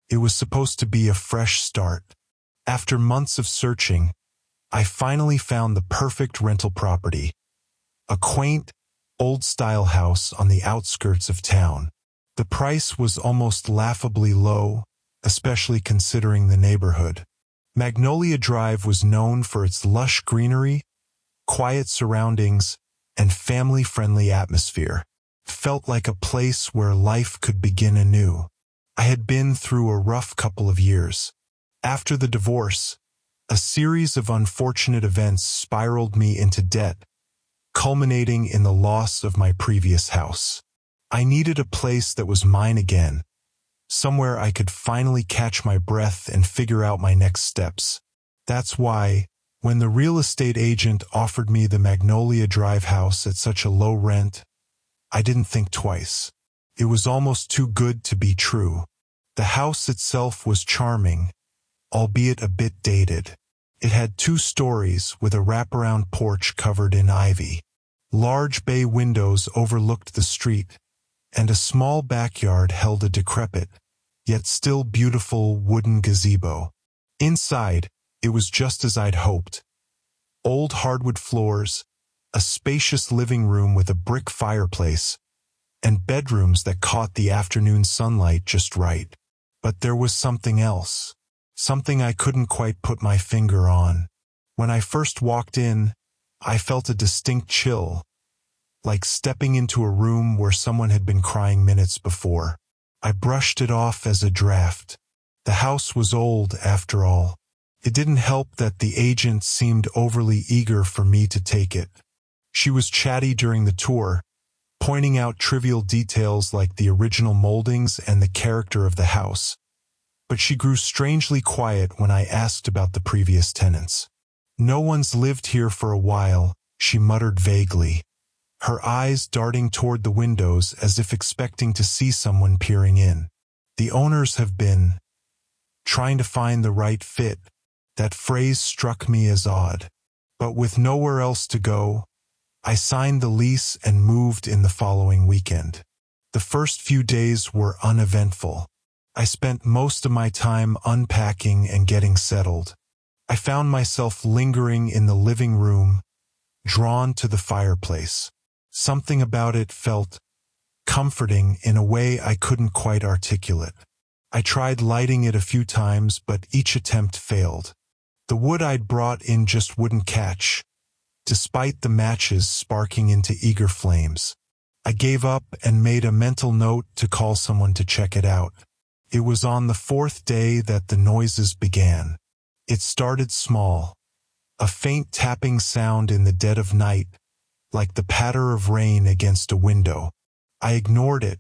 It was supposed to be a fresh start. After months of searching, I finally found the perfect rental property. A quaint, old-style house on the outskirts of town. The price was almost laughably low, especially considering the neighborhood. Magnolia Drive was known for its lush greenery, quiet surroundings, and family-friendly atmosphere. Felt like a place where life could begin anew. I had been through a rough couple of years. After the divorce, a series of unfortunate events spiraled me into debt, culminating in the loss of my previous house. I needed a place that was mine again, somewhere I could finally catch my breath and figure out my next steps. That's why, when the real estate agent offered me the Magnolia Drive house at such a low rent, I didn't think twice. It was almost too good to be true. The house itself was charming, albeit a bit dated. It had 2 stories with a wraparound porch covered in ivy. Large bay windows overlooked the street, and a small backyard held a decrepit, yet still beautiful wooden gazebo. Inside, it was just as I'd hoped. Old hardwood floors, a spacious living room with a brick fireplace, and bedrooms that caught the afternoon sunlight just right. But there was something else, something I couldn't quite put my finger on. When I first walked in, I felt a distinct chill, like stepping into a room where someone had been crying minutes before. I brushed it off as a draft. The house was old, after all. It didn't help that the agent seemed overly eager for me to take it. She was chatty during the tour, pointing out trivial details like the original moldings and the character of the house. But she grew strangely quiet when I asked about the previous tenants. "No one's lived here for a while," she muttered vaguely, her eyes darting toward the windows as if expecting to see someone peering in. "The owners have been trying to find the right fit." That phrase struck me as odd. But with nowhere else to go, I signed the lease and moved in the following weekend. The first few days were uneventful. I spent most of my time unpacking and getting settled. I found myself lingering in the living room, drawn to the fireplace. Something about it felt comforting in a way I couldn't quite articulate. I tried lighting it a few times, but each attempt failed. The wood I'd brought in just wouldn't catch, despite the matches sparking into eager flames. I gave up and made a mental note to call someone to check it out. It was on the 4th day that the noises began. It started small, a faint tapping sound in the dead of night, like the patter of rain against a window. I ignored it,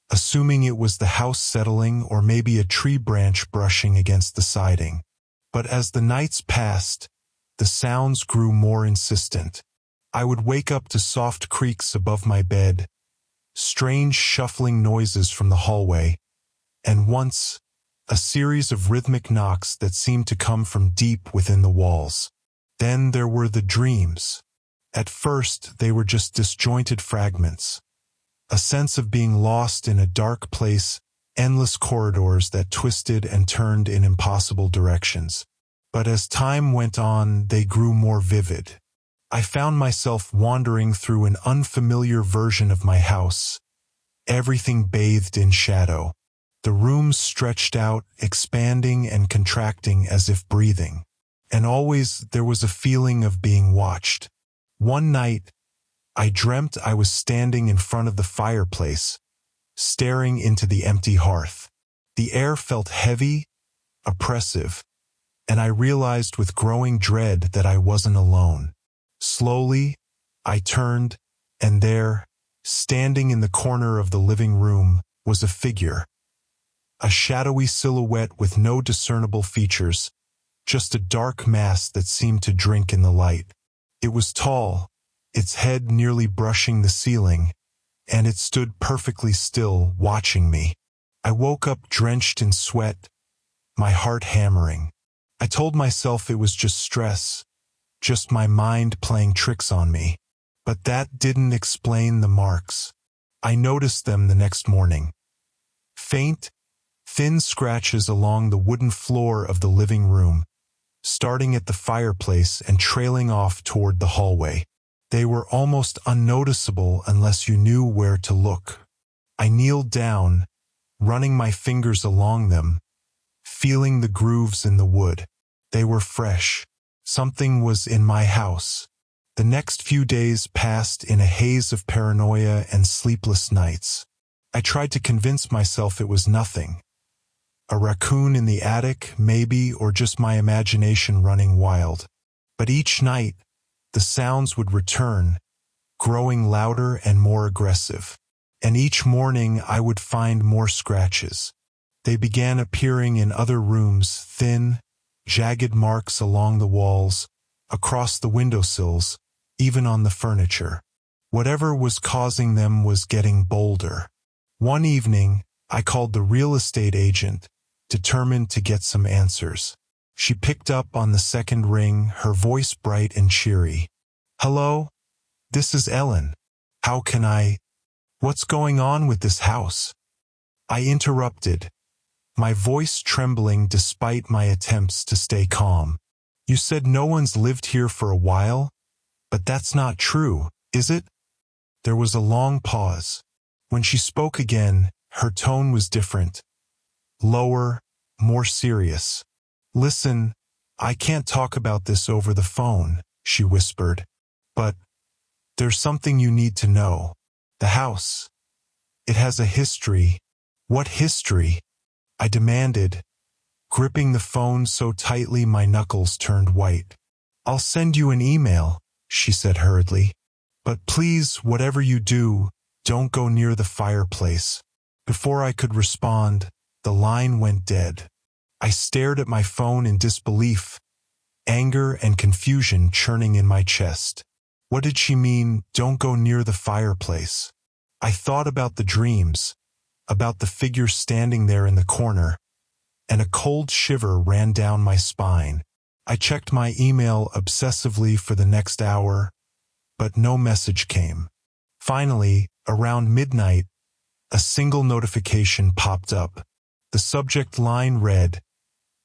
assuming it was the house settling or maybe a tree branch brushing against the siding. But as the nights passed, the sounds grew more insistent. I would wake up to soft creaks above my bed, strange shuffling noises from the hallway, and once, a series of rhythmic knocks that seemed to come from deep within the walls. Then there were the dreams. At first, they were just disjointed fragments. A sense of being lost in a dark place, endless corridors that twisted and turned in impossible directions. But as time went on, they grew more vivid. I found myself wandering through an unfamiliar version of my house, everything bathed in shadow. The rooms stretched out, expanding and contracting as if breathing. And always there was a feeling of being watched. One night, I dreamt I was standing in front of the fireplace, staring into the empty hearth. The air felt heavy, oppressive, and I realized with growing dread that I wasn't alone. Slowly, I turned, and there, standing in the corner of the living room, was a figure. A shadowy silhouette with no discernible features, just a dark mass that seemed to drink in the light. It was tall, its head nearly brushing the ceiling, and it stood perfectly still, watching me. I woke up drenched in sweat, my heart hammering. I told myself it was just stress, just my mind playing tricks on me. But that didn't explain the marks. I noticed them the next morning. Faint, thin scratches along the wooden floor of the living room, starting at the fireplace and trailing off toward the hallway. They were almost unnoticeable unless you knew where to look. I kneeled down, running my fingers along them, feeling the grooves in the wood. They were fresh. Something was in my house. The next few days passed in a haze of paranoia and sleepless nights. I tried to convince myself it was nothing. A raccoon in the attic, maybe, or just my imagination running wild. But each night, the sounds would return, growing louder and more aggressive. And each morning I would find more scratches. They began appearing in other rooms, thin, jagged marks along the walls, across the windowsills, even on the furniture. Whatever was causing them was getting bolder. One evening, I called the real estate agent, determined to get some answers. She picked up on the second ring, her voice bright and cheery. "Hello? This is Ellen. How can I? What's going on with this house?" I interrupted, my voice trembling despite my attempts to stay calm. "You said no one's lived here for a while? But that's not true, is it?" There was a long pause. When she spoke again, her tone was different. Lower, more serious. "Listen, I can't talk about this over the phone," she whispered. "But there's something you need to know. The house. It has a history." "What history?" I demanded, gripping the phone so tightly my knuckles turned white. "I'll send you an email," she said hurriedly. "But please, whatever you do, don't go near the fireplace." Before I could respond, the line went dead. I stared at my phone in disbelief, anger and confusion churning in my chest. What did she mean, don't go near the fireplace? I thought about the dreams, about the figure standing there in the corner, and a cold shiver ran down my spine. I checked my email obsessively for the next hour, but no message came. Finally, around midnight, a single notification popped up. The subject line read,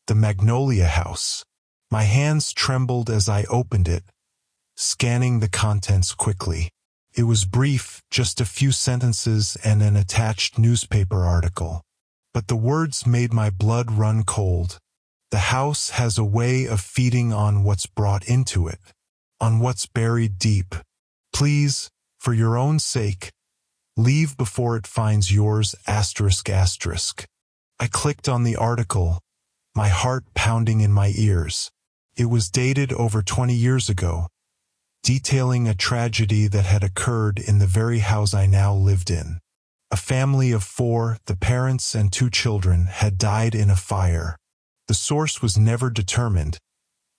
"The Magnolia House." My hands trembled as I opened it, scanning the contents quickly. It was brief, just a few sentences and an attached newspaper article. But the words made my blood run cold. The house has a way of feeding on what's brought into it, on what's buried deep. Please, for your own sake, leave before it finds yours, ****. I clicked on the article, my heart pounding in my ears. It was dated over 20 years ago, detailing a tragedy that had occurred in the very house I now lived in. A family of 4, the parents and 2 children, had died in a fire. The source was never determined,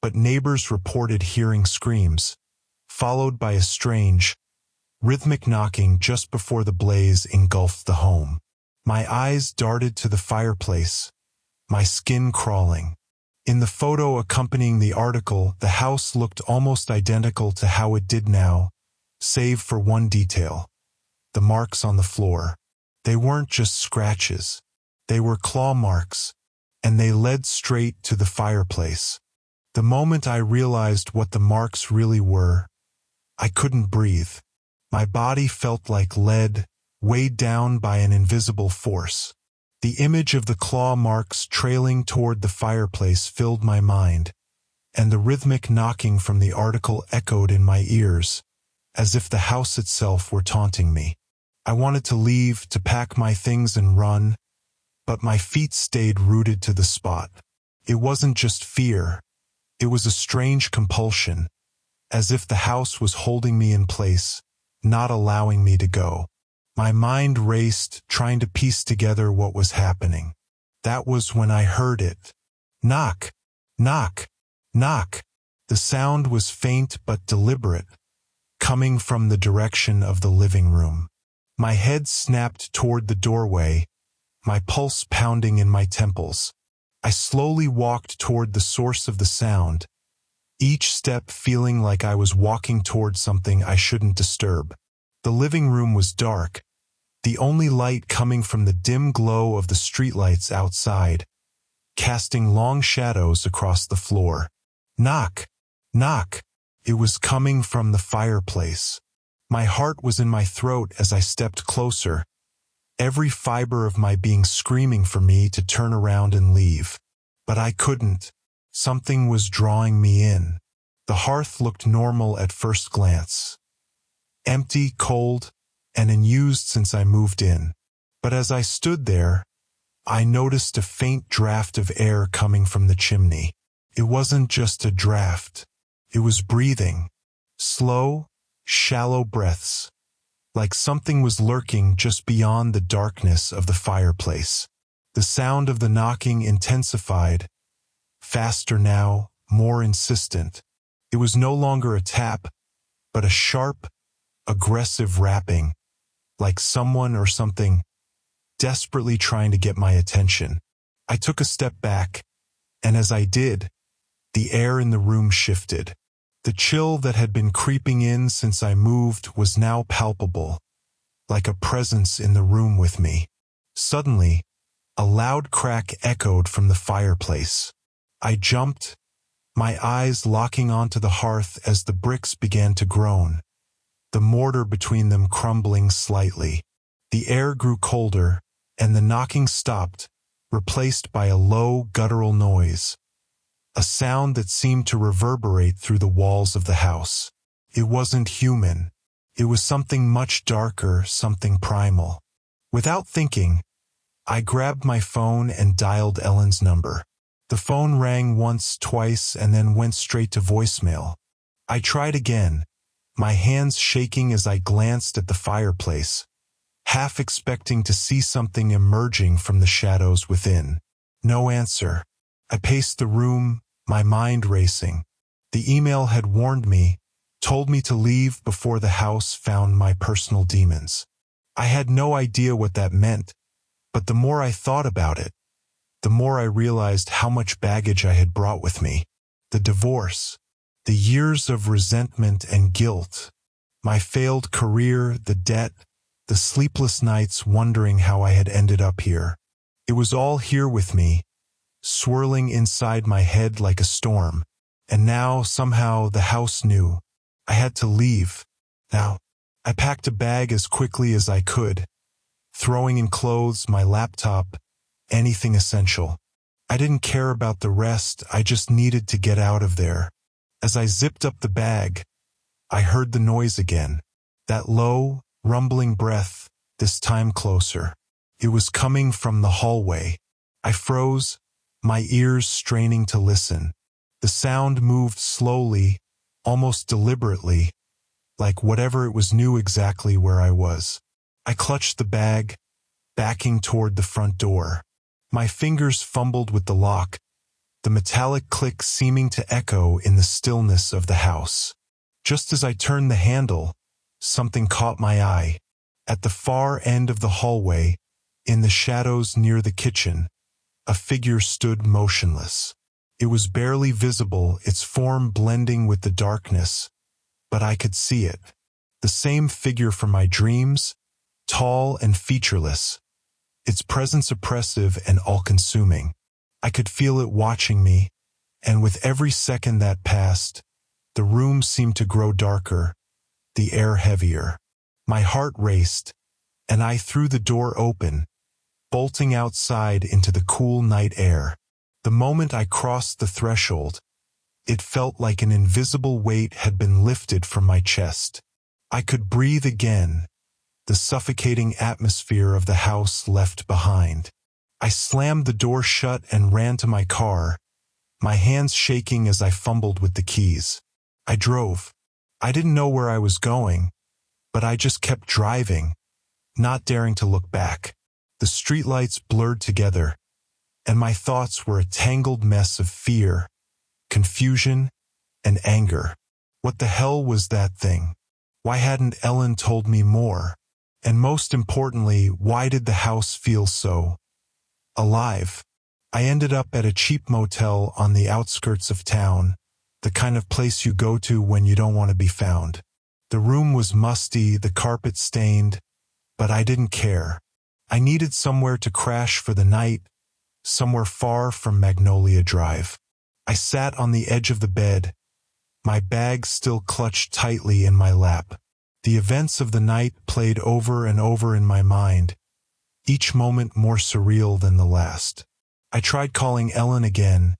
but neighbors reported hearing screams, followed by a strange, rhythmic knocking just before the blaze engulfed the home. My eyes darted to the fireplace, my skin crawling. In the photo accompanying the article, the house looked almost identical to how it did now, save for one detail: the marks on the floor. They weren't just scratches. They were claw marks, and they led straight to the fireplace. The moment I realized what the marks really were, I couldn't breathe. My body felt like lead, weighed down by an invisible force. The image of the claw marks trailing toward the fireplace filled my mind, and the rhythmic knocking from the article echoed in my ears, as if the house itself were taunting me. I wanted to leave, to pack my things and run, but my feet stayed rooted to the spot. It wasn't just fear. It was a strange compulsion, as if the house was holding me in place, not allowing me to go. My mind raced, trying to piece together what was happening. That was when I heard it. Knock, knock, knock. The sound was faint but deliberate, coming from the direction of the living room. My head snapped toward the doorway, my pulse pounding in my temples. I slowly walked toward the source of the sound, each step feeling like I was walking toward something I shouldn't disturb. The living room was dark, the only light coming from the dim glow of the streetlights outside, casting long shadows across the floor. Knock! Knock! It was coming from the fireplace. My heart was in my throat as I stepped closer, every fiber of my being screaming for me to turn around and leave. But I couldn't. Something was drawing me in. The hearth looked normal at first glance. Empty, cold, and unused since I moved in. But as I stood there, I noticed a faint draft of air coming from the chimney. It wasn't just a draft. It was breathing. Slow, shallow breaths. Like something was lurking just beyond the darkness of the fireplace. The sound of the knocking intensified. Faster now, more insistent. It was no longer a tap, but a sharp, aggressive rapping, like someone or something desperately trying to get my attention. I took a step back, and as I did, the air in the room shifted. The chill that had been creeping in since I moved was now palpable, like a presence in the room with me. Suddenly, a loud crack echoed from the fireplace. I jumped, my eyes locking onto the hearth as the bricks began to groan, the mortar between them crumbling slightly. The air grew colder, and the knocking stopped, replaced by a low, guttural noise, a sound that seemed to reverberate through the walls of the house. It wasn't human. It was something much darker, something primal. Without thinking, I grabbed my phone and dialed Ellen's number. The phone rang once, twice, and then went straight to voicemail. I tried again, my hands shaking as I glanced at the fireplace, half expecting to see something emerging from the shadows within. No answer. I paced the room, my mind racing. The email had warned me, told me to leave before the house found my personal demons. I had no idea what that meant, but the more I thought about it, the more I realized how much baggage I had brought with me. The divorce, the years of resentment and guilt, my failed career, the debt, the sleepless nights wondering how I had ended up here. It was all here with me, swirling inside my head like a storm. And now, somehow, the house knew. I had to leave. Now, I packed a bag as quickly as I could, throwing in clothes, my laptop, anything essential. I didn't care about the rest, I just needed to get out of there. As I zipped up the bag, I heard the noise again. That low, rumbling breath, this time closer. It was coming from the hallway. I froze, my ears straining to listen. The sound moved slowly, almost deliberately, like whatever it was knew exactly where I was. I clutched the bag, backing toward the front door. My fingers fumbled with the lock, the metallic click seeming to echo in the stillness of the house. Just as I turned the handle, something caught my eye. At the far end of the hallway, in the shadows near the kitchen, a figure stood motionless. It was barely visible, its form blending with the darkness, but I could see it. The same figure from my dreams, tall and featureless, its presence oppressive and all-consuming. I could feel it watching me, and with every second that passed, the room seemed to grow darker, the air heavier. My heart raced, and I threw the door open, bolting outside into the cool night air. The moment I crossed the threshold, it felt like an invisible weight had been lifted from my chest. I could breathe again, the suffocating atmosphere of the house left behind. I slammed the door shut and ran to my car, my hands shaking as I fumbled with the keys. I drove. I didn't know where I was going, but I just kept driving, not daring to look back. The streetlights blurred together, and my thoughts were a tangled mess of fear, confusion, and anger. What the hell was that thing? Why hadn't Ellen told me more? And most importantly, why did the house feel so alive? I ended up at a cheap motel on the outskirts of town, the kind of place you go to when you don't want to be found. The room was musty, the carpet stained, but I didn't care. I needed somewhere to crash for the night, somewhere far from Magnolia Drive. I sat on the edge of the bed, my bag still clutched tightly in my lap. The events of the night played over and over in my mind, each moment more surreal than the last. I tried calling Ellen again,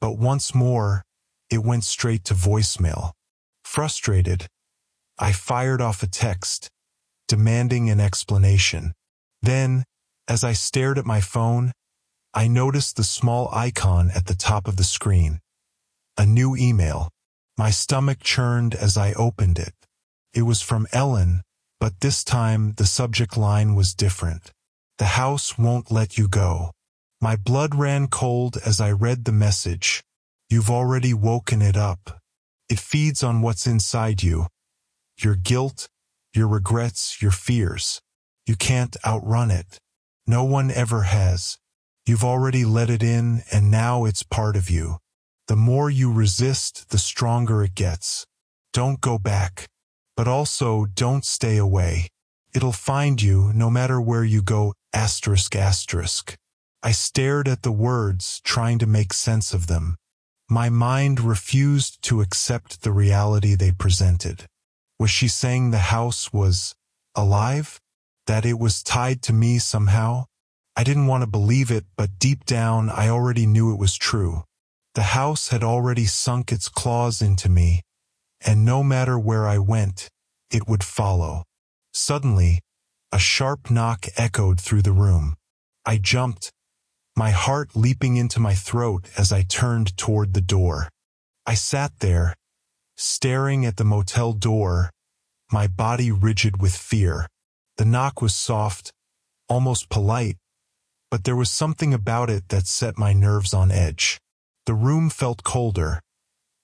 but once more, it went straight to voicemail. Frustrated, I fired off a text, demanding an explanation. Then, as I stared at my phone, I noticed the small icon at the top of the screen. A new email. My stomach churned as I opened it. It was from Ellen, but this time the subject line was different. The house won't let you go. My blood ran cold as I read the message. You've already woken it up. It feeds on what's inside you. Your guilt, your regrets, your fears. You can't outrun it. No one ever has. You've already let it in, and now it's part of you. The more you resist, the stronger it gets. Don't go back. But also, don't stay away. It'll find you no matter where you go, asterisk asterisk. I stared at the words, trying to make sense of them. My mind refused to accept the reality they presented. Was she saying the house was alive? That it was tied to me somehow? I didn't want to believe it, but deep down I already knew it was true. The house had already sunk its claws into me, and no matter where I went, it would follow. Suddenly, a sharp knock echoed through the room. I jumped, my heart leaping into my throat as I turned toward the door. I sat there, staring at the motel door, my body rigid with fear. The knock was soft, almost polite, but there was something about it that set my nerves on edge. The room felt colder,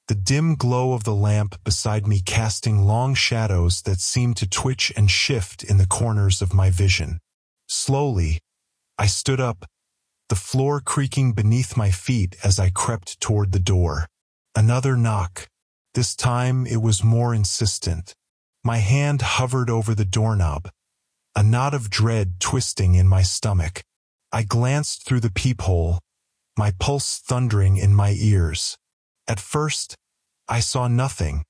the dim glow of the lamp beside me casting long shadows that seemed to twitch and shift in the corners of my vision. Slowly, I stood up, the floor creaking beneath my feet as I crept toward the door. Another knock. This time it was more insistent. My hand hovered over the doorknob, a knot of dread twisting in my stomach. I glanced through the peephole, my pulse thundering in my ears. At first, I saw nothing,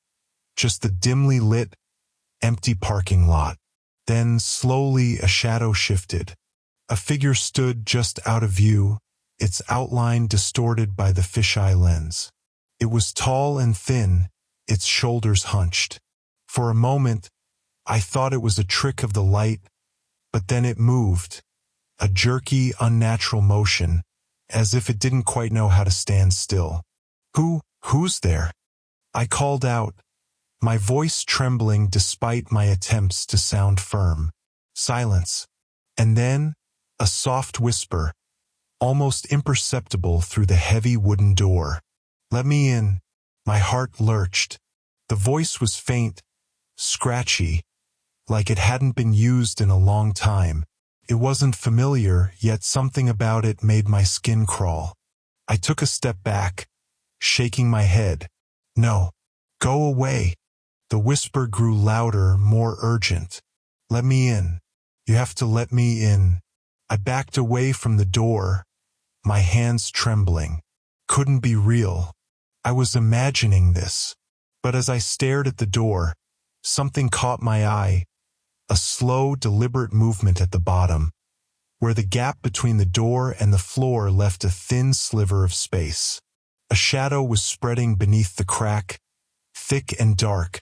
just the dimly lit, empty parking lot. Then, slowly, a shadow shifted. A figure stood just out of view, its outline distorted by the fisheye lens. It was tall and thin, its shoulders hunched. For a moment, I thought it was a trick of the light, but then it moved, a jerky, unnatural motion, as if it didn't quite know how to stand still. Who's there? I called out, my voice trembling despite my attempts to sound firm. Silence. And then, a soft whisper, almost imperceptible through the heavy wooden door. Let me in. My heart lurched. The voice was faint, scratchy, like it hadn't been used in a long time. It wasn't familiar, yet something about it made my skin crawl. I took a step back, shaking my head. No. Go away. The whisper grew louder, more urgent. Let me in. You have to let me in. I backed away from the door, my hands trembling. Couldn't be real. I was imagining this. But as I stared at the door, something caught my eye. A slow, deliberate movement at the bottom, where the gap between the door and the floor left a thin sliver of space. A shadow was spreading beneath the crack, thick and dark,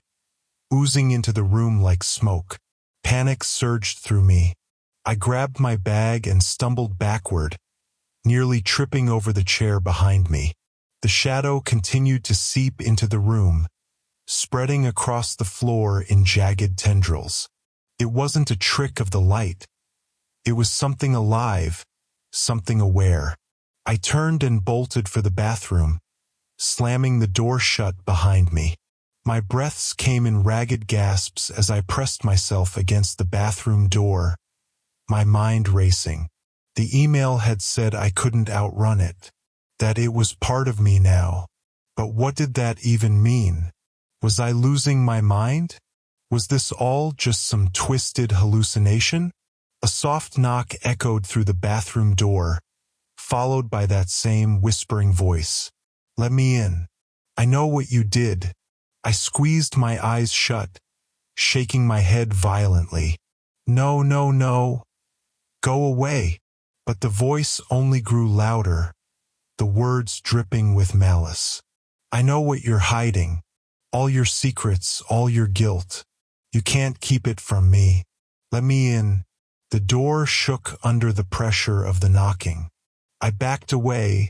oozing into the room like smoke. Panic surged through me. I grabbed my bag and stumbled backward, nearly tripping over the chair behind me. The shadow continued to seep into the room, spreading across the floor in jagged tendrils. It wasn't a trick of the light. It was something alive, something aware. I turned and bolted for the bathroom, slamming the door shut behind me. My breaths came in ragged gasps as I pressed myself against the bathroom door, my mind racing. The email had said I couldn't outrun it, that it was part of me now. But what did that even mean? Was I losing my mind? Was this all just some twisted hallucination? A soft knock echoed through the bathroom door, followed by that same whispering voice. "Let me in. I know what you did." I squeezed my eyes shut, shaking my head violently. "No, no, no. Go away." But the voice only grew louder, the words dripping with malice. "I know what you're hiding. All your secrets, all your guilt. You can't keep it from me. Let me in." The door shook under the pressure of the knocking. I backed away,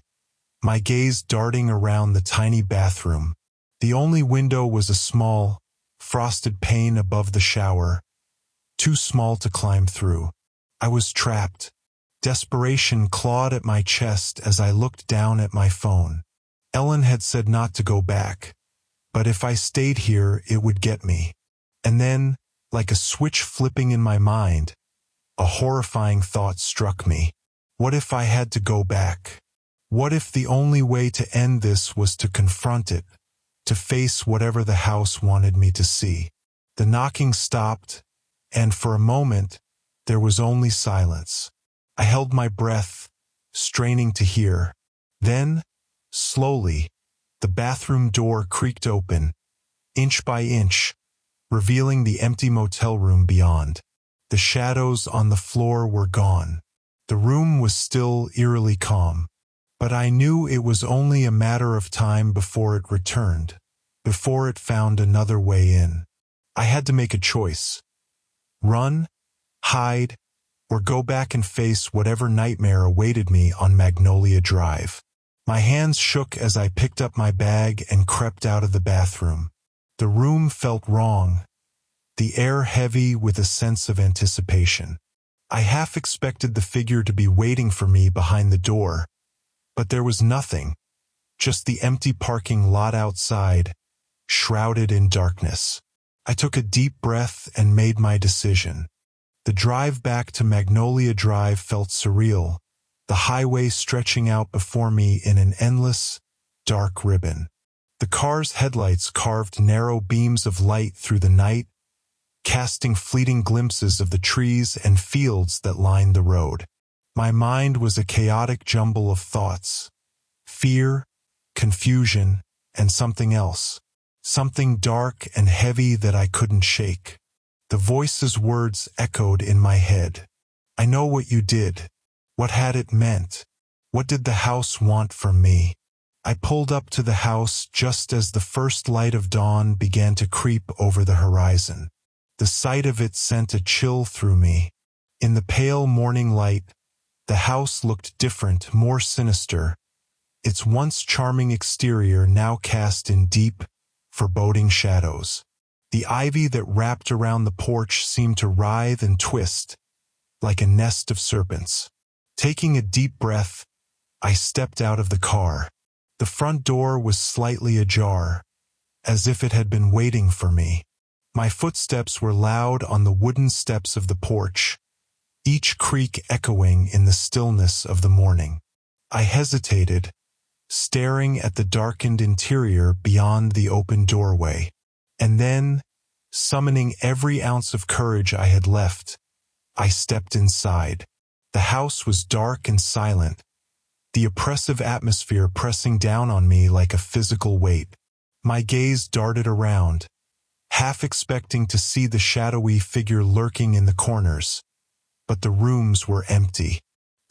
my gaze darting around the tiny bathroom. The only window was a small, frosted pane above the shower, too small to climb through. I was trapped. Desperation clawed at my chest as I looked down at my phone. Ellen had said not to go back, but if I stayed here, it would get me. And then, like a switch flipping in my mind, a horrifying thought struck me. What if I had to go back? What if the only way to end this was to confront it, to face whatever the house wanted me to see? The knocking stopped, and for a moment, there was only silence. I held my breath, straining to hear. Then, slowly, the bathroom door creaked open, inch by inch, revealing the empty motel room beyond. The shadows on the floor were gone. The room was still eerily calm, but I knew it was only a matter of time before it returned, before it found another way in. I had to make a choice. Run, hide, or go back and face whatever nightmare awaited me on Magnolia Drive. My hands shook as I picked up my bag and crept out of the bathroom. The room felt wrong, the air heavy with a sense of anticipation. I half expected the figure to be waiting for me behind the door, but there was nothing, just the empty parking lot outside, shrouded in darkness. I took a deep breath and made my decision. The drive back to Magnolia Drive felt surreal, the highway stretching out before me in an endless, dark ribbon. The car's headlights carved narrow beams of light through the night, casting fleeting glimpses of the trees and fields that lined the road. My mind was a chaotic jumble of thoughts, fear, confusion, and something else, something dark and heavy that I couldn't shake. The voice's words echoed in my head. "I know what you did. What had it meant? What did the house want from me?" I pulled up to the house just as the first light of dawn began to creep over the horizon. The sight of it sent a chill through me. In the pale morning light, the house looked different, more sinister, its once charming exterior now cast in deep, foreboding shadows. The ivy that wrapped around the porch seemed to writhe and twist, like a nest of serpents. Taking a deep breath, I stepped out of the car. The front door was slightly ajar, as if it had been waiting for me. My footsteps were loud on the wooden steps of the porch, each creak echoing in the stillness of the morning. I hesitated, staring at the darkened interior beyond the open doorway. And then, summoning every ounce of courage I had left, I stepped inside. The house was dark and silent, the oppressive atmosphere pressing down on me like a physical weight. My gaze darted around, half expecting to see the shadowy figure lurking in the corners, but the rooms were empty.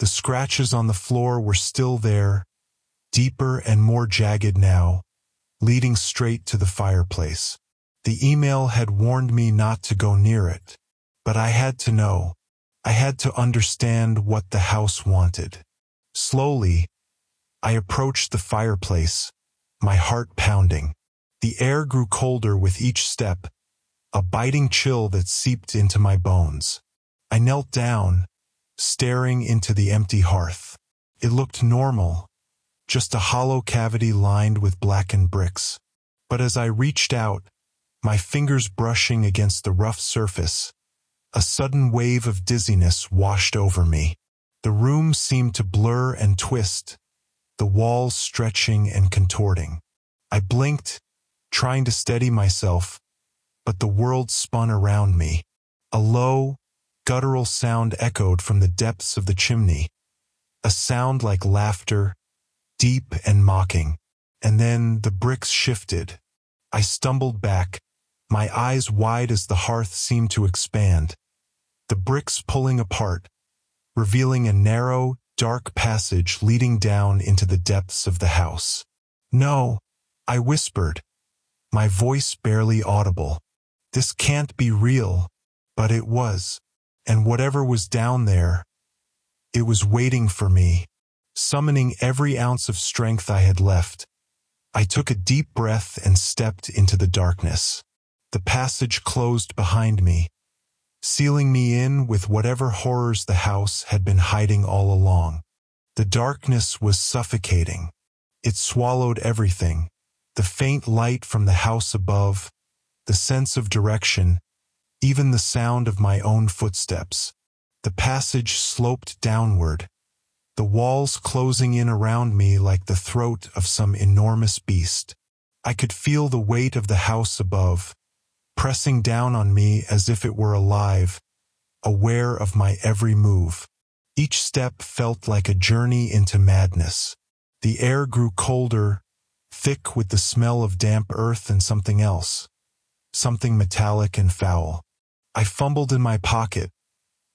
The scratches on the floor were still there, deeper and more jagged now, leading straight to the fireplace. The email had warned me not to go near it, but I had to know. I had to understand what the house wanted. Slowly, I approached the fireplace, my heart pounding. The air grew colder with each step, a biting chill that seeped into my bones. I knelt down, staring into the empty hearth. It looked normal, just a hollow cavity lined with blackened bricks. But as I reached out, my fingers brushing against the rough surface, a sudden wave of dizziness washed over me. The room seemed to blur and twist, the walls stretching and contorting. I blinked, trying to steady myself, but the world spun around me. A low, guttural sound echoed from the depths of the chimney, a sound like laughter, deep and mocking. And then the bricks shifted. I stumbled back, my eyes wide as the hearth seemed to expand, the bricks pulling apart, revealing a narrow, dark passage leading down into the depths of the house. "No," I whispered, my voice barely audible. "This can't be real." But it was. And whatever was down there, it was waiting for me. Summoning every ounce of strength I had left, I took a deep breath and stepped into the darkness. The passage closed behind me, sealing me in with whatever horrors the house had been hiding all along. The darkness was suffocating. It swallowed everything, the faint light from the house above, the sense of direction, even the sound of my own footsteps. The passage sloped downward, the walls closing in around me like the throat of some enormous beast. I could feel the weight of the house above, pressing down on me as if it were alive, aware of my every move. Each step felt like a journey into madness. The air grew colder, thick with the smell of damp earth and something else, something metallic and foul. I fumbled in my pocket,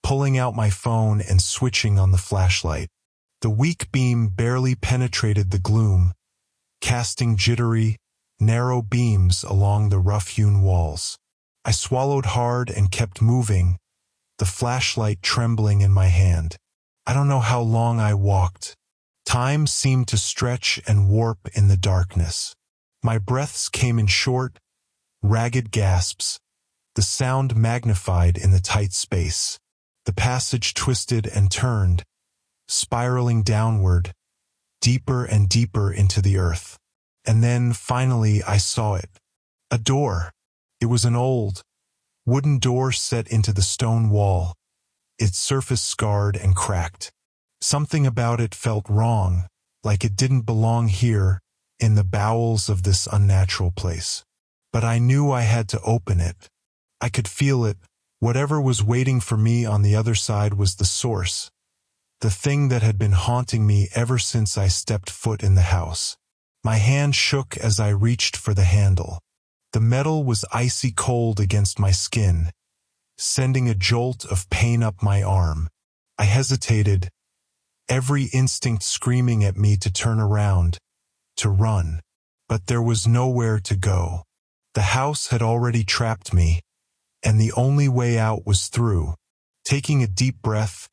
pulling out my phone and switching on the flashlight. The weak beam barely penetrated the gloom, casting jittery, narrow beams along the rough-hewn walls. I swallowed hard and kept moving, the flashlight trembling in my hand. I don't know how long I walked. Time seemed to stretch and warp in the darkness. My breaths came in short, ragged gasps, the sound magnified in the tight space. The passage twisted and turned, spiraling downward, deeper and deeper into the earth. And then, finally, I saw it. A door. It was an old, wooden door set into the stone wall, its surface scarred and cracked. Something about it felt wrong, like it didn't belong here, in the bowels of this unnatural place. But I knew I had to open it. I could feel it. Whatever was waiting for me on the other side was the source, the thing that had been haunting me ever since I stepped foot in the house. My hand shook as I reached for the handle. The metal was icy cold against my skin, sending a jolt of pain up my arm. I hesitated, every instinct screaming at me to turn around, to run. But there was nowhere to go. The house had already trapped me, and the only way out was through. Taking a deep breath,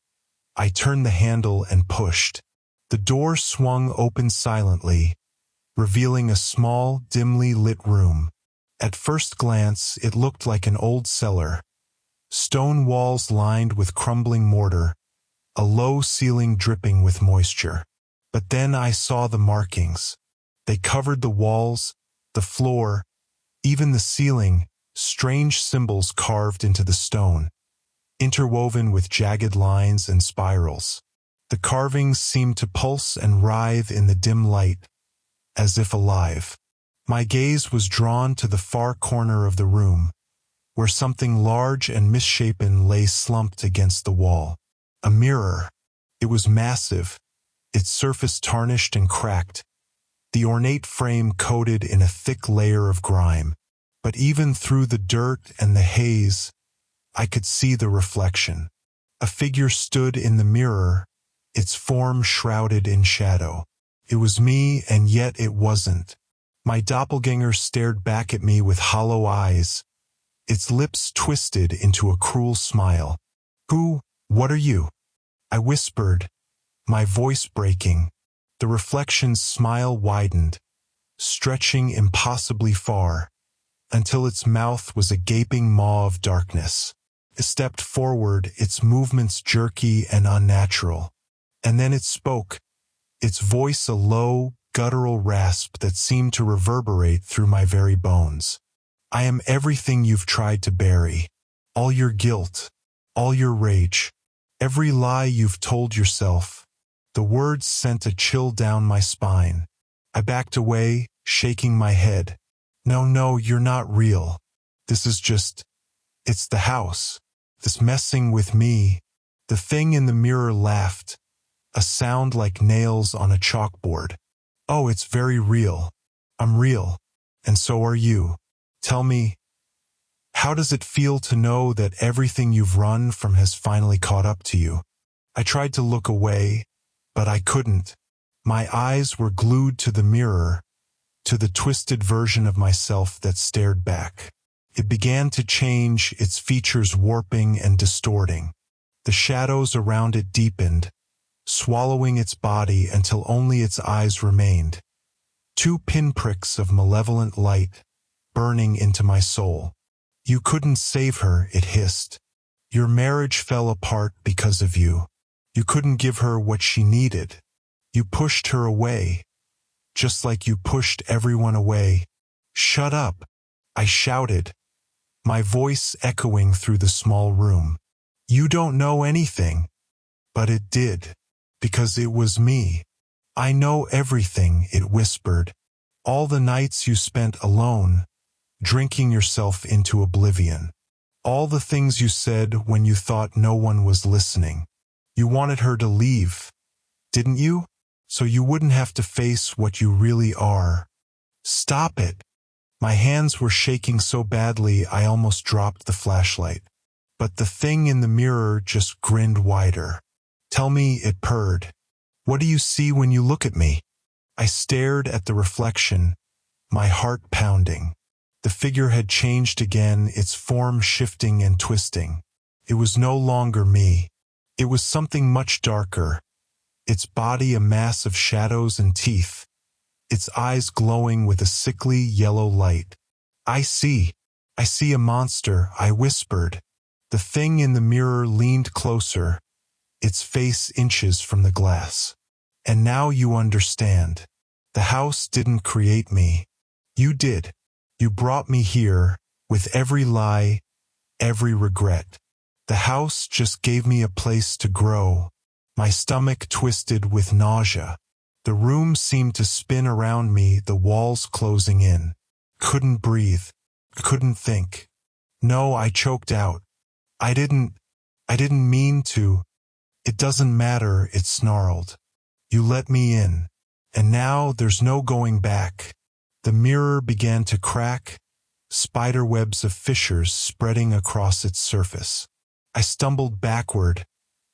I turned the handle and pushed. The door swung open silently, revealing a small, dimly lit room. At first glance, it looked like an old cellar. Stone walls lined with crumbling mortar, a low ceiling dripping with moisture. But then I saw the markings. They covered the walls, the floor, even the ceiling, strange symbols carved into the stone, interwoven with jagged lines and spirals. The carvings seemed to pulse and writhe in the dim light, as if alive. My gaze was drawn to the far corner of the room, where something large and misshapen lay slumped against the wall. A mirror. It was massive, its surface tarnished and cracked, the ornate frame coated in a thick layer of grime. But even through the dirt and the haze, I could see the reflection. A figure stood in the mirror, its form shrouded in shadow. It was me, and yet it wasn't. My doppelganger stared back at me with hollow eyes, its lips twisted into a cruel smile. What are you?" I whispered, my voice breaking. The reflection's smile widened, stretching impossibly far, until its mouth was a gaping maw of darkness. It stepped forward, its movements jerky and unnatural. And then it spoke, its voice a low, guttural rasp that seemed to reverberate through my very bones. "I am everything you've tried to bury. All your guilt, all your rage, every lie you've told yourself." The words sent a chill down my spine. I backed away, shaking my head. No, you're not real. This is just... It's the house. this messing with me. The thing in the mirror laughed, a sound like nails on a chalkboard. Oh, it's very real. I'm real. And so are you. Tell me, how does it feel to know that everything you've run from has finally caught up to you? I tried to look away, but I couldn't. My eyes were glued to the mirror, to the twisted version of myself that stared back. It began to change, its features warping and distorting. The shadows around it deepened, swallowing its body until only its eyes remained. 2 pinpricks of malevolent light, burning into my soul. You couldn't save her, it hissed. Your marriage fell apart because of you. You couldn't give her what she needed. You pushed her away, just like you pushed everyone away. Shut up, I shouted, my voice echoing through the small room. You don't know anything. But it did, because it was me. I know everything, it whispered. All the nights you spent alone, drinking yourself into oblivion. All the things you said when you thought no one was listening. You wanted her to leave, didn't you? So you wouldn't have to face what you really are. Stop it. My hands were shaking so badly I almost dropped the flashlight. But the thing in the mirror just grinned wider. Tell me, it purred. What do you see when you look at me? I stared at the reflection, my heart pounding. The figure had changed again, its form shifting and twisting. It was no longer me. It was something much darker, its body a mass of shadows and teeth, its eyes glowing with a sickly yellow light. I see a monster, I whispered. The thing in the mirror leaned closer, its face inches from the glass. And now you understand. The house didn't create me. You did. You brought me here, with every lie, every regret. The house just gave me a place to grow. My stomach twisted with nausea. The room seemed to spin around me, the walls closing in. Couldn't breathe. Couldn't think. No, I choked out. I didn't mean to. It doesn't matter, it snarled. You let me in. And now there's no going back. The mirror began to crack, spider webs of fissures spreading across its surface. I stumbled backward,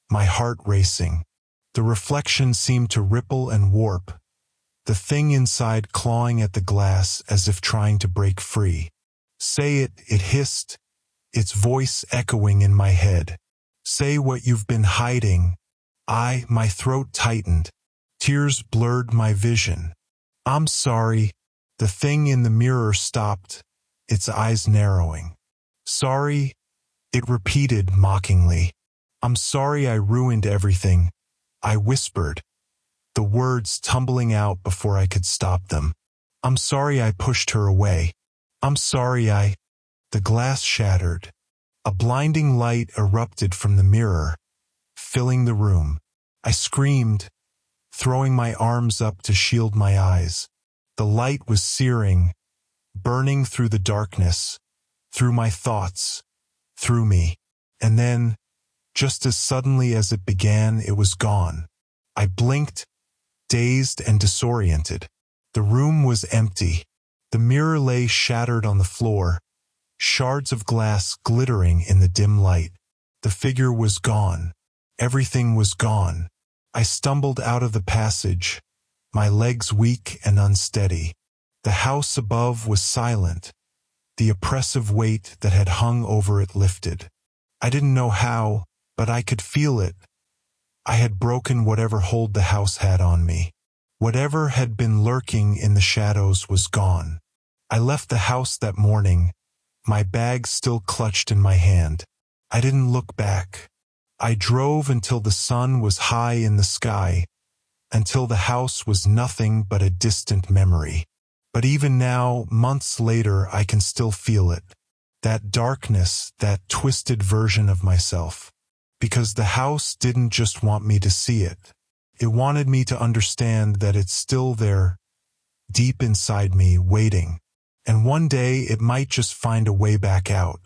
my heart racing. The reflection seemed to ripple and warp, the thing inside clawing at the glass as if trying to break free. Say it, it hissed, its voice echoing in my head. Say what you've been hiding. My throat tightened. Tears blurred my vision. I'm sorry. The thing in the mirror stopped, its eyes narrowing. Sorry, it repeated mockingly. I'm sorry I ruined everything, I whispered, the words tumbling out before I could stop them. I'm sorry I pushed her away. I'm sorry The glass shattered. A blinding light erupted from the mirror, filling the room. I screamed, throwing my arms up to shield my eyes. The light was searing, burning through the darkness, through my thoughts, through me. And then, just as suddenly as it began, it was gone. I blinked, dazed and disoriented. The room was empty. The mirror lay shattered on the floor, shards of glass glittering in the dim light. The figure was gone. Everything was gone. I stumbled out of the passage, my legs weak and unsteady. The house above was silent. The oppressive weight that had hung over it lifted. I didn't know how, but I could feel it. I had broken whatever hold the house had on me. Whatever had been lurking in the shadows was gone. I left the house that morning, my bag still clutched in my hand. I didn't look back. I drove until the sun was high in the sky, until the house was nothing but a distant memory. But even now, months later, I can still feel it. That darkness, that twisted version of myself. Because the house didn't just want me to see it. It wanted me to understand that it's still there, deep inside me, waiting. And one day it might just find a way back out.